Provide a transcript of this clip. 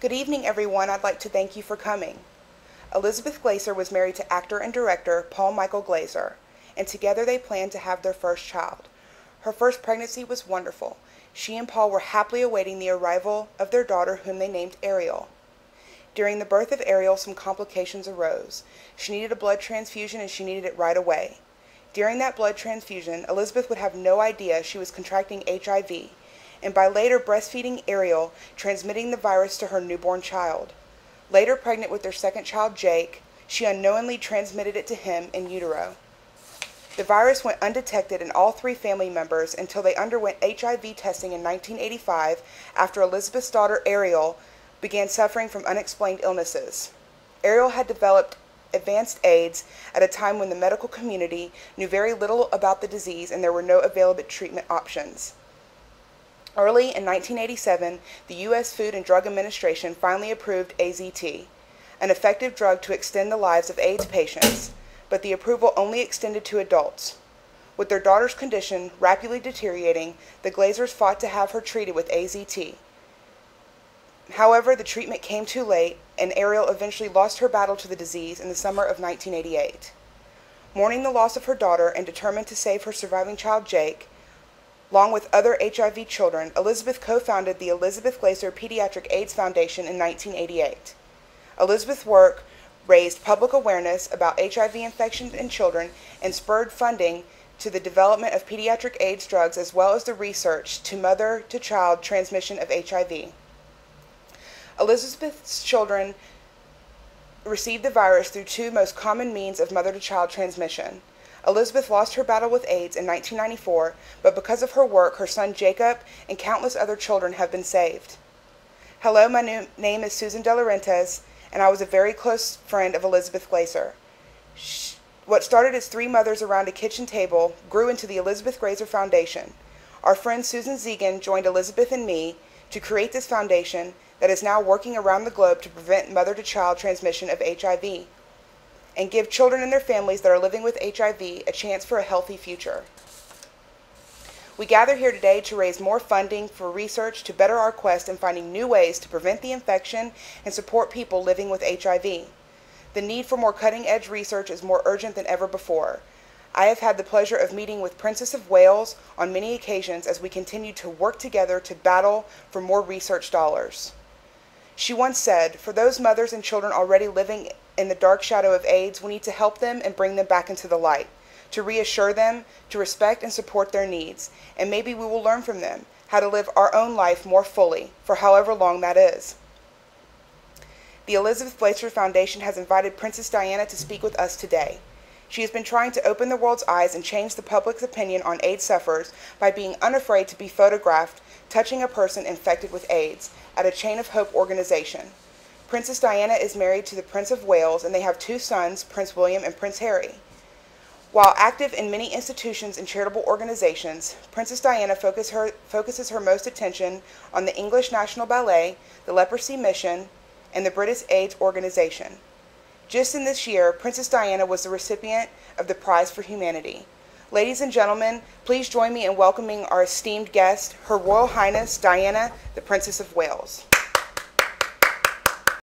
Good evening, everyone. I'd like to thank you for coming. Elizabeth Glaser was married to actor and director Paul Michael Glaser, and together they planned to have their first child. Her first pregnancy was wonderful. She and Paul were happily awaiting the arrival of their daughter, whom they named Ariel. During the birth of Ariel, some complications arose. She needed a blood transfusion, and she needed it right away. During that blood transfusion, Elizabeth would have no idea she was contracting HIV, and by later breastfeeding Ariel, transmitting the virus to her newborn child. Later pregnant with their second child, Jake, she unknowingly transmitted it to him in utero. The virus went undetected in all three family members until they underwent HIV testing in 1985 after Elizabeth's daughter Ariel began suffering from unexplained illnesses. Ariel had developed advanced AIDS at a time when the medical community knew very little about the disease and there were no available treatment options. Early in 1987, the U.S. Food and Drug Administration finally approved AZT, an effective drug to extend the lives of AIDS patients, but the approval only extended to adults. With their daughter's condition rapidly deteriorating, the Glazers fought to have her treated with AZT. However, the treatment came too late, and Ariel eventually lost her battle to the disease in the summer of 1988. Mourning the loss of her daughter and determined to save her surviving child, Jake, along with other HIV children, Elizabeth co-founded the Elizabeth Glaser Pediatric AIDS Foundation in 1988. Elizabeth's work raised public awareness about HIV infections in children and spurred funding to the development of pediatric AIDS drugs as well as the research to mother-to-child transmission of HIV. Elizabeth's children received the virus through two most common means of mother-to-child transmission. Elizabeth lost her battle with AIDS in 1994, but because of her work, her son Jacob and countless other children have been saved. Hello, my name is Susan De Laurentiis, and I was a very close friend of Elizabeth Glaser. What started as three mothers around a kitchen table grew into the Elizabeth Glaser Foundation. Our friend Susan Zegan joined Elizabeth and me to create this foundation that is now working around the globe to prevent mother-to-child transmission of HIV and give children and their families that are living with HIV a chance for a healthy future. We gather here today to raise more funding for research to better our quest in finding new ways to prevent the infection and support people living with HIV. The need for more cutting-edge research is more urgent than ever before. I have had the pleasure of meeting with Princess of Wales on many occasions as we continue to work together to battle for more research dollars. She once said, "For those mothers and children already living in the dark shadow of AIDS, we need to help them and bring them back into the light, to reassure them, to respect and support their needs, and maybe we will learn from them how to live our own life more fully, for however long that is." The Elizabeth Glaser Foundation has invited Princess Diana to speak with us today. She has been trying to open the world's eyes and change the public's opinion on AIDS sufferers by being unafraid to be photographed touching a person infected with AIDS at a Chain of Hope organization. Princess Diana is married to the Prince of Wales, and they have two sons, Prince William and Prince Harry. While active in many institutions and charitable organizations, Princess Diana focuses her most attention on the English National Ballet, the Leprosy Mission, and the British AIDS Organization. Just in this year, Princess Diana was the recipient of the Prize for Humanity. Ladies and gentlemen, please join me in welcoming our esteemed guest, Her Royal Highness Diana, the Princess of Wales.